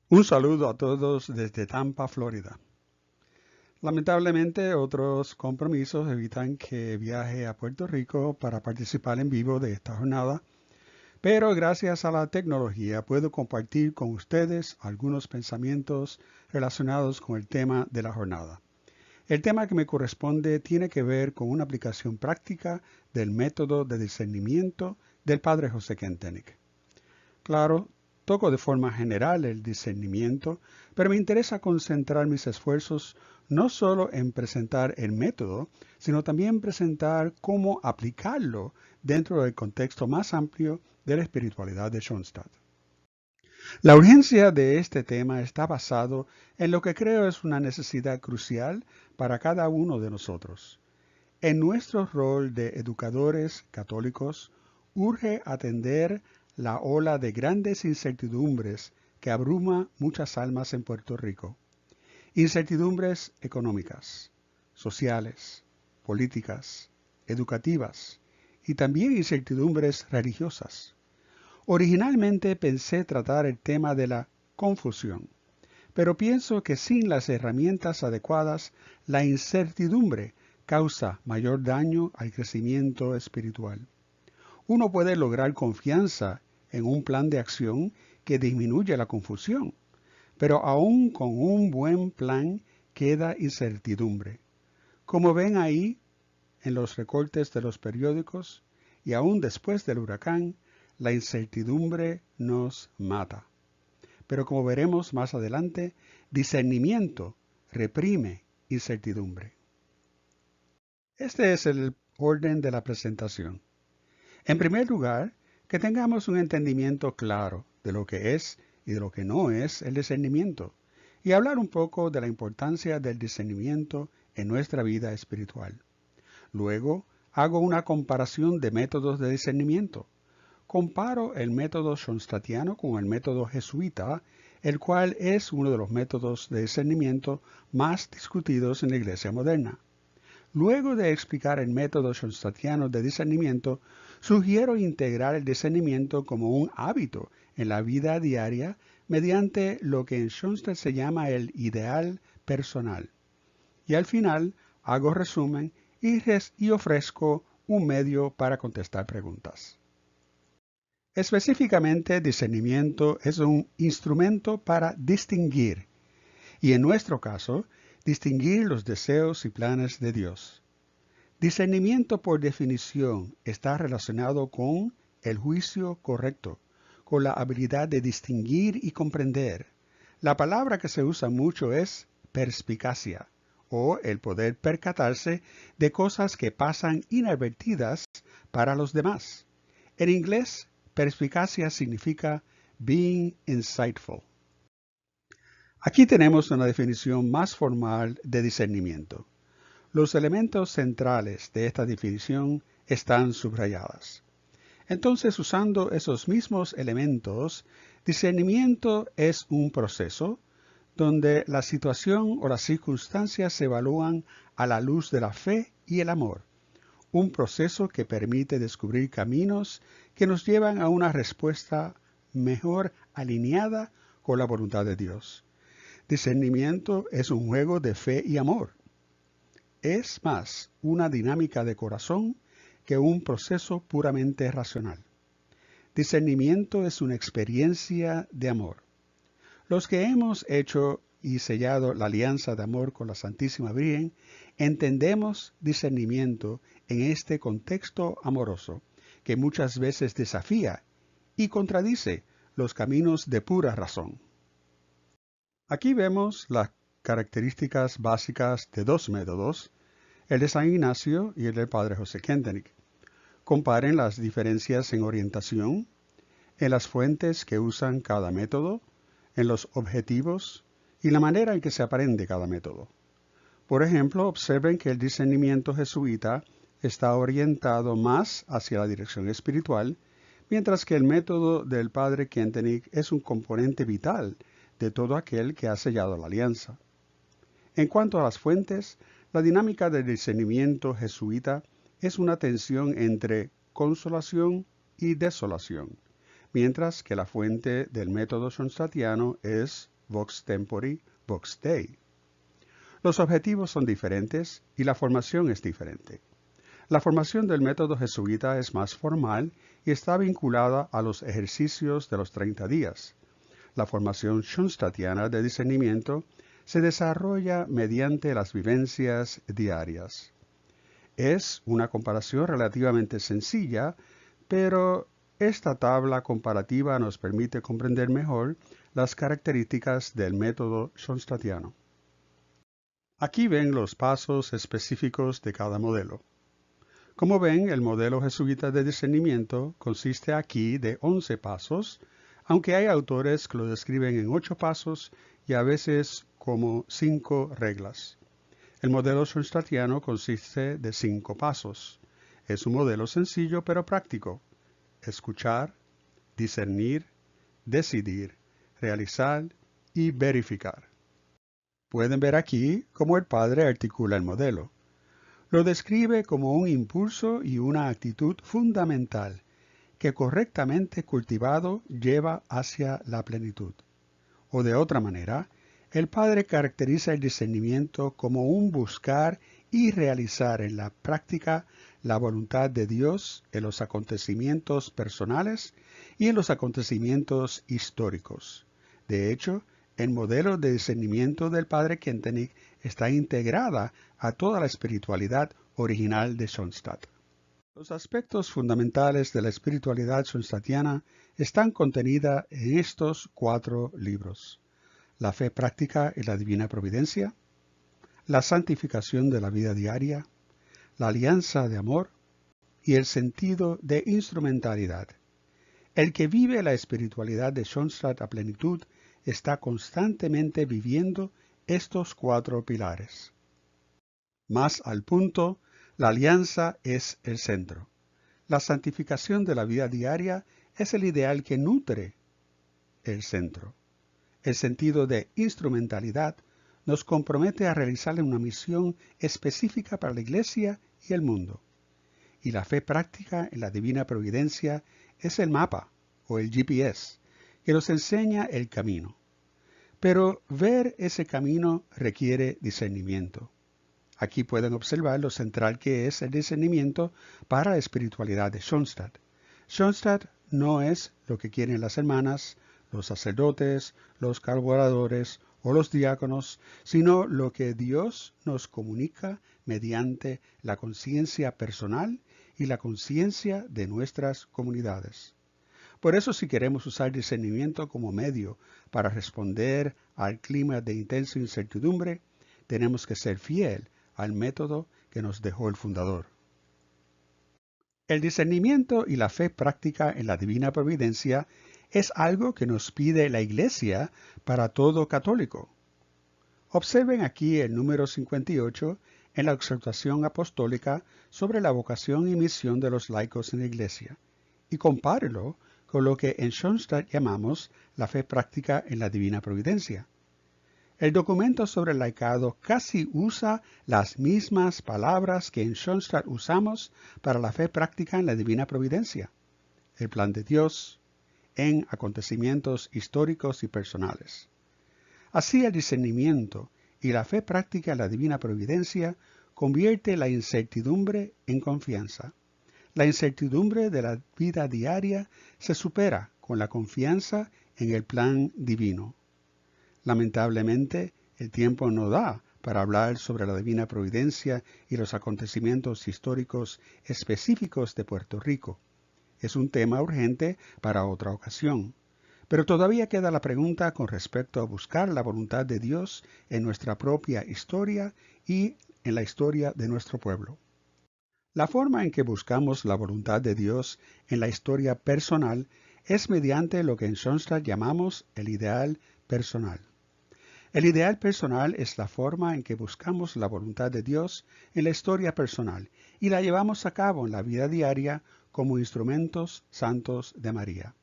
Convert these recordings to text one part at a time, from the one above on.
Un saludo a todos desde Tampa, Florida. Lamentablemente, otros compromisos evitan que viaje a Puerto Rico para participar en vivo de esta jornada, pero gracias a la tecnología puedo compartir con ustedes algunos pensamientos relacionados con el tema de la jornada. El tema que me corresponde tiene que ver con una aplicación práctica del método de discernimiento del Padre José Kentenich. Claro, toco de forma general el discernimiento, pero me interesa concentrar mis esfuerzos no solo en presentar el método, sino también presentar cómo aplicarlo dentro del contexto más amplio de la espiritualidad de Schoenstatt. La urgencia de este tema está basado en lo que creo es una necesidad crucial para cada uno de nosotros. En nuestro rol de educadores católicos, urge atender la ola de grandes incertidumbres que abruma muchas almas en Puerto Rico. Incertidumbres económicas, sociales, políticas, educativas y también incertidumbres religiosas. Originalmente pensé tratar el tema de la confusión, pero pienso que sin las herramientas adecuadas, la incertidumbre causa mayor daño al crecimiento espiritual. Uno puede lograr confianza en un plan de acción que disminuye la confusión, pero aún con un buen plan queda incertidumbre. Como ven ahí en los recortes de los periódicos y aún después del huracán, la incertidumbre nos mata. Pero como veremos más adelante, discernimiento reprime incertidumbre. Este es el orden de la presentación. En primer lugar, que tengamos un entendimiento claro de lo que es y de lo que no es el discernimiento, y hablar un poco de la importancia del discernimiento en nuestra vida espiritual. Luego, hago una comparación de métodos de discernimiento. Comparo el método schoenstattiano con el método jesuita, el cual es uno de los métodos de discernimiento más discutidos en la Iglesia moderna. Luego de explicar el método schoenstattiano de discernimiento, sugiero integrar el discernimiento como un hábito en la vida diaria mediante lo que en Schoenstatt se llama el ideal personal. Y al final hago resumen y ofrezco un medio para contestar preguntas. Específicamente, discernimiento es un instrumento para distinguir, y en nuestro caso, distinguir los deseos y planes de Dios. Discernimiento por definición está relacionado con el juicio correcto, con la habilidad de distinguir y comprender. La palabra que se usa mucho es perspicacia, o el poder percatarse de cosas que pasan inadvertidas para los demás. En inglés, perspicacia significa being insightful. Aquí tenemos una definición más formal de discernimiento. Los elementos centrales de esta definición están subrayadas. Entonces, usando esos mismos elementos, discernimiento es un proceso donde la situación o las circunstancias se evalúan a la luz de la fe y el amor. Un proceso que permite descubrir caminos que nos llevan a una respuesta mejor alineada con la voluntad de Dios. Discernimiento es un juego de fe y amor. Es más una dinámica de corazón que un proceso puramente racional. Discernimiento es una experiencia de amor. Los que hemos hecho y sellado la alianza de amor con la Santísima Virgen, entendemos discernimiento en este contexto amoroso, que muchas veces desafía y contradice los caminos de pura razón. Aquí vemos las características básicas de dos métodos, el de San Ignacio y el del Padre José Kentenich. Comparen las diferencias en orientación, en las fuentes que usan cada método, en los objetivos y la manera en que se aprende cada método. Por ejemplo, observen que el discernimiento jesuita está orientado más hacia la dirección espiritual, mientras que el método del Padre Kentenich es un componente vital de todo aquel que ha sellado la alianza. En cuanto a las fuentes, la dinámica del discernimiento jesuita es una tensión entre consolación y desolación, mientras que la fuente del método schoenstattiano es vox tempori, vox Dei. Los objetivos son diferentes y la formación es diferente. La formación del método jesuita es más formal y está vinculada a los ejercicios de los 30 días. La formación schoenstattiana de discernimiento se desarrolla mediante las vivencias diarias. Es una comparación relativamente sencilla, pero esta tabla comparativa nos permite comprender mejor las características del método schoenstattiano. Aquí ven los pasos específicos de cada modelo. Como ven, el modelo jesuita de discernimiento consiste aquí de 11 pasos, aunque hay autores que lo describen en 8 pasos y a veces como 5 reglas. El modelo schoenstattiano consiste de 5 pasos. Es un modelo sencillo pero práctico. Escuchar, discernir, decidir, realizar y verificar. Pueden ver aquí cómo el padre articula el modelo. Lo describe como un impulso y una actitud fundamental que correctamente cultivado lleva hacia la plenitud. O de otra manera, el padre caracteriza el discernimiento como un buscar y realizar en la práctica la voluntad de Dios en los acontecimientos personales y en los acontecimientos históricos. De hecho, el modelo de discernimiento del padre Kentenich está integrada a toda la espiritualidad original de Schoenstatt. Los aspectos fundamentales de la espiritualidad schoenstattiana están contenidos en estos 4 libros: la fe práctica y la divina providencia, la santificación de la vida diaria, la alianza de amor y el sentido de instrumentalidad. El que vive la espiritualidad de Schoenstatt a plenitud está constantemente viviendo estos 4 pilares. Más al punto, la alianza es el centro. La santificación de la vida diaria es el ideal que nutre el centro. El sentido de instrumentalidad nos compromete a realizar una misión específica para la Iglesia y el mundo. Y la fe práctica en la divina providencia es el mapa o el GPS que nos enseña el camino. Pero ver ese camino requiere discernimiento. Aquí pueden observar lo central que es el discernimiento para la espiritualidad de Schoenstatt. Schoenstatt no es lo que quieren las hermanas, los sacerdotes, los colaboradores o los diáconos, sino lo que Dios nos comunica mediante la conciencia personal y la conciencia de nuestras comunidades. Por eso, si queremos usar discernimiento como medio para responder al clima de intensa incertidumbre, tenemos que ser fiel al método que nos dejó el fundador. El discernimiento y la fe práctica en la divina providencia es algo que nos pide la Iglesia para todo católico. Observen aquí el número 58 en la exhortación apostólica sobre la vocación y misión de los laicos en la Iglesia, y compárelo con lo que en Schoenstatt llamamos la fe práctica en la divina providencia. El documento sobre el laicado casi usa las mismas palabras que en Schoenstatt usamos para la fe práctica en la divina providencia, el plan de Dios, en acontecimientos históricos y personales. Así, el discernimiento y la fe práctica en la divina providencia convierte la incertidumbre en confianza. La incertidumbre de la vida diaria se supera con la confianza en el plan divino. Lamentablemente, el tiempo no da para hablar sobre la divina providencia y los acontecimientos históricos específicos de Puerto Rico. Es un tema urgente para otra ocasión. Pero todavía queda la pregunta con respecto a buscar la voluntad de Dios en nuestra propia historia y en la historia de nuestro pueblo. La forma en que buscamos la voluntad de Dios en la historia personal es mediante lo que en Schoenstatt llamamos el ideal personal. El ideal personal es la forma en que buscamos la voluntad de Dios en la historia personal y la llevamos a cabo en la vida diaria como instrumentos santos de María.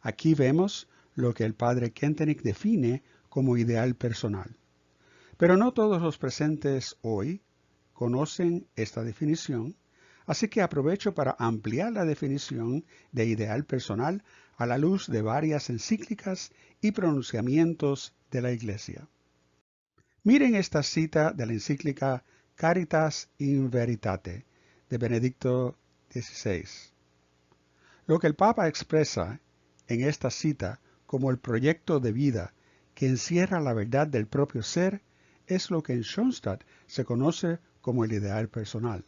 Aquí vemos lo que el padre Kentenich define como ideal personal. Pero no todos los presentes hoy conocen esta definición, Así que aprovecho para ampliar la definición de ideal personal a la luz de varias encíclicas y pronunciamientos de la Iglesia. Miren esta cita de la encíclica Caritas in Veritate de Benedicto XVI. Lo que el Papa expresa en esta cita como el proyecto de vida que encierra la verdad del propio ser es lo que en Schoenstatt se conoce como el ideal personal.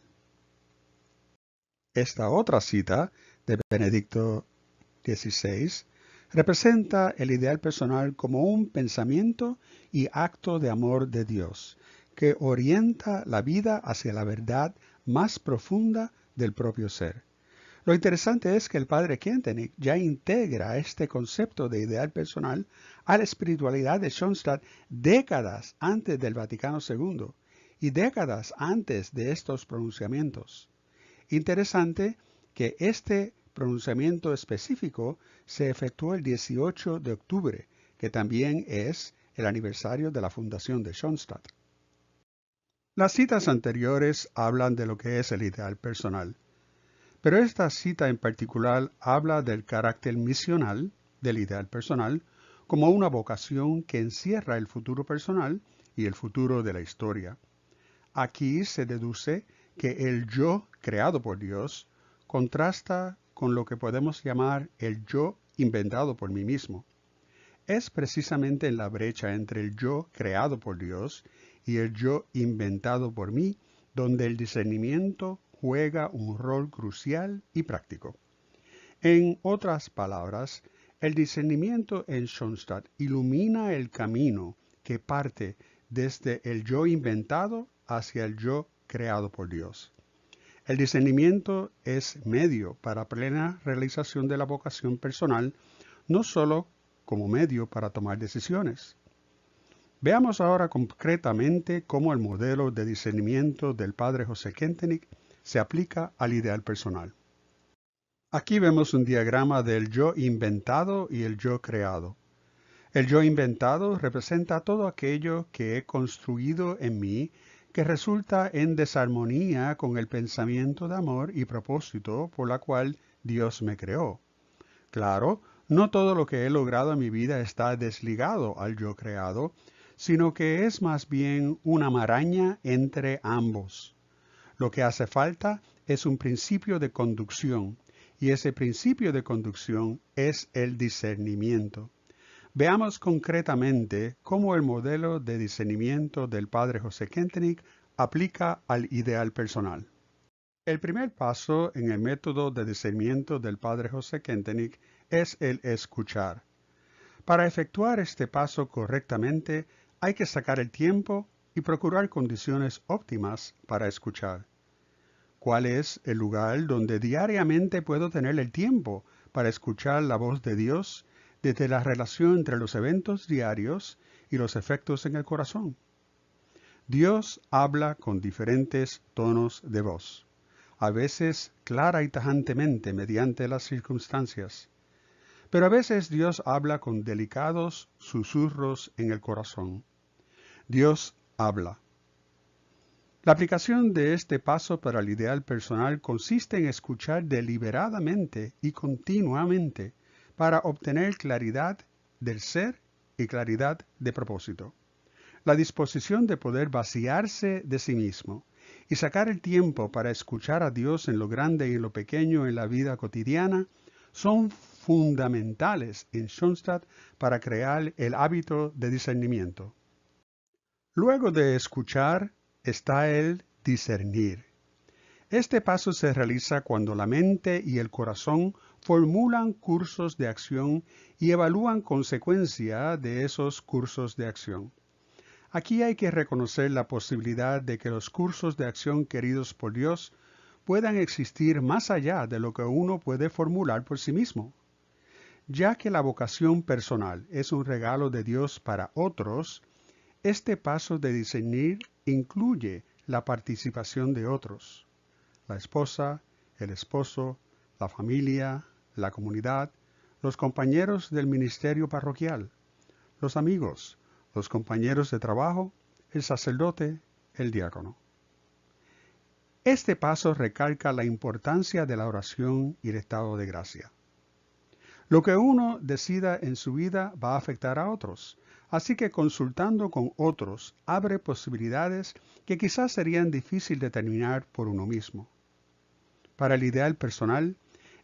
Esta otra cita de Benedicto XVI representa el ideal personal como un pensamiento y acto de amor de Dios que orienta la vida hacia la verdad más profunda del propio ser. Lo interesante es que el padre Kentenich ya integra este concepto de ideal personal a la espiritualidad de Schoenstatt décadas antes del Vaticano II y décadas antes de estos pronunciamientos. Interesante que este pronunciamiento específico se efectuó el 18 de octubre, que también es el aniversario de la fundación de Schoenstatt. Las citas anteriores hablan de lo que es el ideal personal, pero esta cita en particular habla del carácter misional del ideal personal como una vocación que encierra el futuro personal y el futuro de la historia. Aquí se deduce que el yo creado por Dios contrasta con lo que podemos llamar el yo inventado por mí mismo. Es precisamente en la brecha entre el yo creado por Dios y el yo inventado por mí donde el discernimiento juega un rol crucial y práctico. En otras palabras, el discernimiento en Schoenstatt ilumina el camino que parte desde el yo inventado hacia el yo creado por Dios. El discernimiento es medio para plena realización de la vocación personal, no solo como medio para tomar decisiones. Veamos ahora concretamente cómo el modelo de discernimiento del padre José Kentenich se aplica al ideal personal. Aquí vemos un diagrama del yo inventado y el yo creado. El yo inventado representa todo aquello que he construido en mí que resulta en desarmonía con el pensamiento de amor y propósito por la cual Dios me creó. Claro, no todo lo que he logrado en mi vida está desligado al yo creado, sino que es más bien una maraña entre ambos. Lo que hace falta es un principio de conducción, y ese principio de conducción es el discernimiento. Veamos concretamente cómo el modelo de discernimiento del padre José Kentenich aplica al ideal personal. El primer paso en el método de discernimiento del padre José Kentenich es el escuchar. Para efectuar este paso correctamente, hay que sacar el tiempo y procurar condiciones óptimas para escuchar. ¿Cuál es el lugar donde diariamente puedo tener el tiempo para escuchar la voz de Dios desde la relación entre los eventos diarios y los efectos en el corazón? Dios habla con diferentes tonos de voz, a veces clara y tajantemente mediante las circunstancias, pero a veces Dios habla con delicados susurros en el corazón. Dios habla. La aplicación de este paso para el ideal personal consiste en escuchar deliberadamente y continuamente para obtener claridad del ser y claridad de propósito. La disposición de poder vaciarse de sí mismo y sacar el tiempo para escuchar a Dios en lo grande y en lo pequeño en la vida cotidiana son fundamentales en Schoenstatt para crear el hábito de discernimiento. Luego de escuchar está el discernir. Este paso se realiza cuando la mente y el corazón formulan cursos de acción y evalúan consecuencia de esos cursos de acción. Aquí hay que reconocer la posibilidad de que los cursos de acción queridos por Dios puedan existir más allá de lo que uno puede formular por sí mismo. Ya que la vocación personal es un regalo de Dios para otros, este paso de discernir incluye la participación de otros, la esposa, el esposo, la familia, la comunidad, los compañeros del ministerio parroquial, los amigos, los compañeros de trabajo, el sacerdote, el diácono. Este paso recalca la importancia de la oración y el estado de gracia. Lo que uno decida en su vida va a afectar a otros, así que consultando con otros abre posibilidades que quizás serían difíciles de determinar por uno mismo. Para el ideal personal,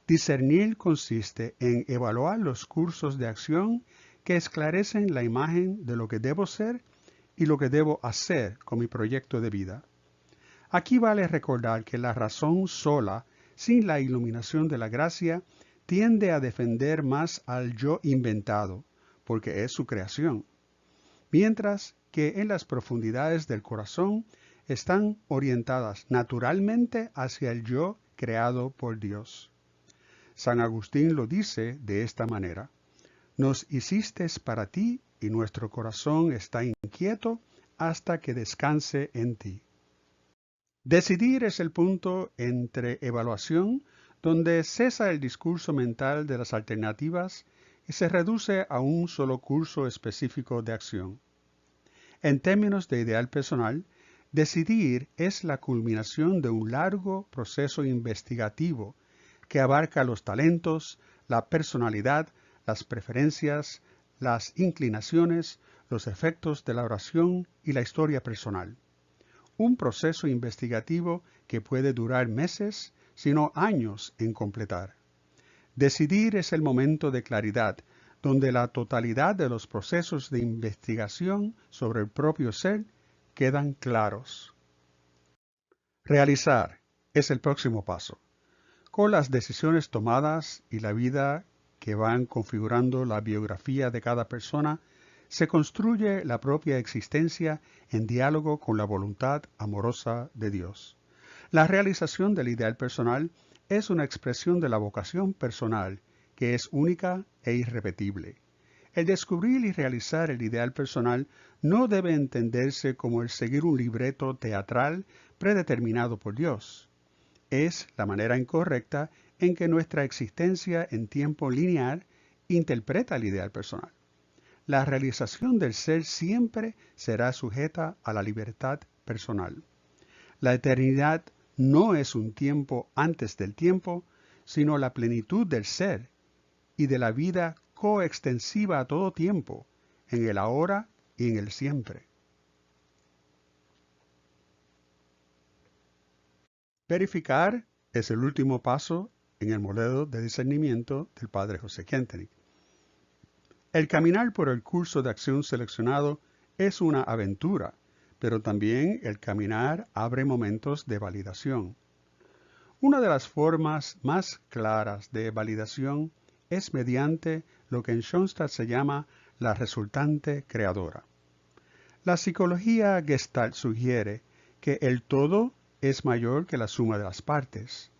discernir consiste en evaluar los cursos de acción que esclarecen la imagen de lo que debo ser y lo que debo hacer con mi proyecto de vida. Aquí vale recordar que la razón sola, sin la iluminación de la gracia, tiende a defender más al yo inventado, porque es su creación, mientras que en las profundidades del corazón están orientadas naturalmente hacia el yo creado por Dios. San Agustín lo dice de esta manera: nos hiciste para ti y nuestro corazón está inquieto hasta que descanse en ti. Decidir es el punto entre evaluación donde cesa el discurso mental de las alternativas y se reduce a un solo curso específico de acción. En términos de ideal personal, decidir es la culminación de un largo proceso investigativo que abarca los talentos, la personalidad, las preferencias, las inclinaciones, los efectos de la oración y la historia personal. Un proceso investigativo que puede durar meses, sino años en completar. Decidir es el momento de claridad, donde la totalidad de los procesos de investigación sobre el propio ser quedan claros. Realizar es el próximo paso. Con las decisiones tomadas y la vida que van configurando la biografía de cada persona, se construye la propia existencia en diálogo con la voluntad amorosa de Dios. La realización del ideal personal es una expresión de la vocación personal, que es única e irrepetible. El descubrir y realizar el ideal personal no debe entenderse como el seguir un libreto teatral predeterminado por Dios. Es la manera incorrecta en que nuestra existencia en tiempo lineal interpreta el ideal personal. La realización del ser siempre será sujeta a la libertad personal. La eternidad no es un tiempo antes del tiempo, sino la plenitud del ser y de la vida coextensiva a todo tiempo, en el ahora y en el siempre. Verificar es el último paso en el modelo de discernimiento del Padre José Kentenich. El caminar por el curso de acción seleccionado es una aventura, pero también el caminar abre momentos de validación. Una de las formas más claras de validación es mediante lo que en Schoenstatt se llama la resultante creadora. La psicología Gestalt sugiere que el todo es mayor que la suma de las partes.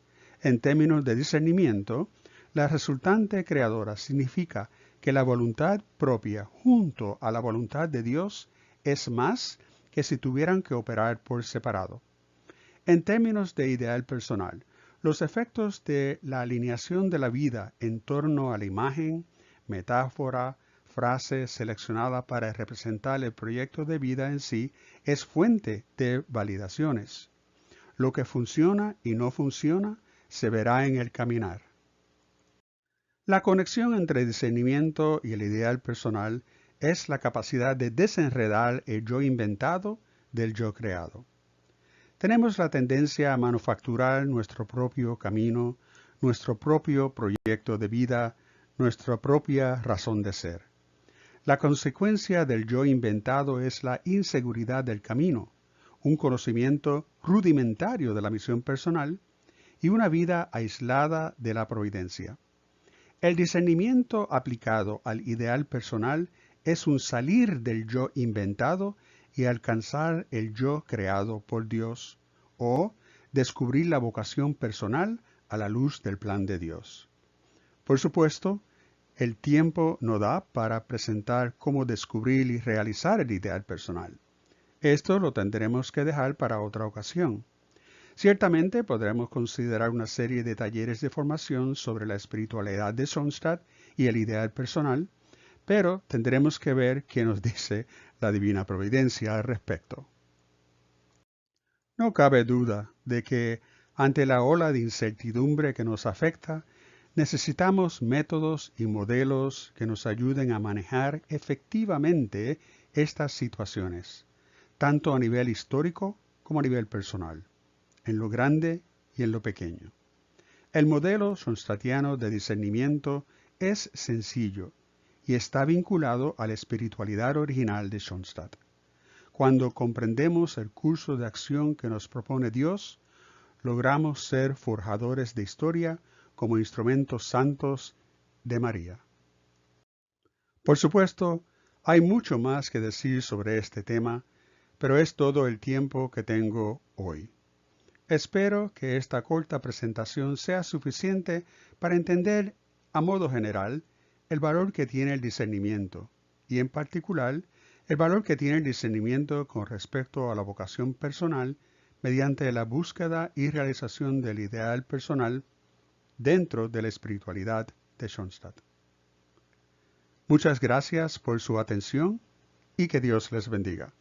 En términos de discernimiento, la resultante creadora significa que la voluntad propia junto a la voluntad de Dios es más que si tuvieran que operar por separado. En términos de ideal personal, los efectos de la alineación de la vida en torno a la imagen, metáfora, frase seleccionada para representar el proyecto de vida en sí es fuente de validaciones. Lo que funciona y no funciona se verá en el caminar. La conexión entre discernimiento y el ideal personal es la capacidad de desenredar el yo inventado del yo creado. Tenemos la tendencia a manufacturar nuestro propio camino, nuestro propio proyecto de vida, nuestra propia razón de ser. La consecuencia del yo inventado es la inseguridad del camino, un conocimiento rudimentario de la misión personal y una vida aislada de la providencia. El discernimiento aplicado al ideal personal es un salir del yo inventado y alcanzar el yo creado por Dios, o descubrir la vocación personal a la luz del plan de Dios. Por supuesto, el tiempo no da para presentar cómo descubrir y realizar el ideal personal. Esto lo tendremos que dejar para otra ocasión. Ciertamente podremos considerar una serie de talleres de formación sobre la espiritualidad de Schoenstatt y el ideal personal, pero tendremos que ver qué nos dice la Divina Providencia al respecto. No cabe duda de que ante la ola de incertidumbre que nos afecta, necesitamos métodos y modelos que nos ayuden a manejar efectivamente estas situaciones, tanto a nivel histórico como a nivel personal, en lo grande y en lo pequeño. El modelo sonstatiano de discernimiento es sencillo y está vinculado a la espiritualidad original de Schoenstatt. Cuando comprendemos el curso de acción que nos propone Dios, logramos ser forjadores de historia como instrumentos santos de María. Por supuesto, hay mucho más que decir sobre este tema, pero es todo el tiempo que tengo hoy. Espero que esta corta presentación sea suficiente para entender, a modo general, el valor que tiene el discernimiento, y en particular, el valor que tiene el discernimiento con respecto a la vocación personal mediante la búsqueda y realización del ideal personal dentro de la espiritualidad de Schoenstatt. Muchas gracias por su atención y que Dios les bendiga.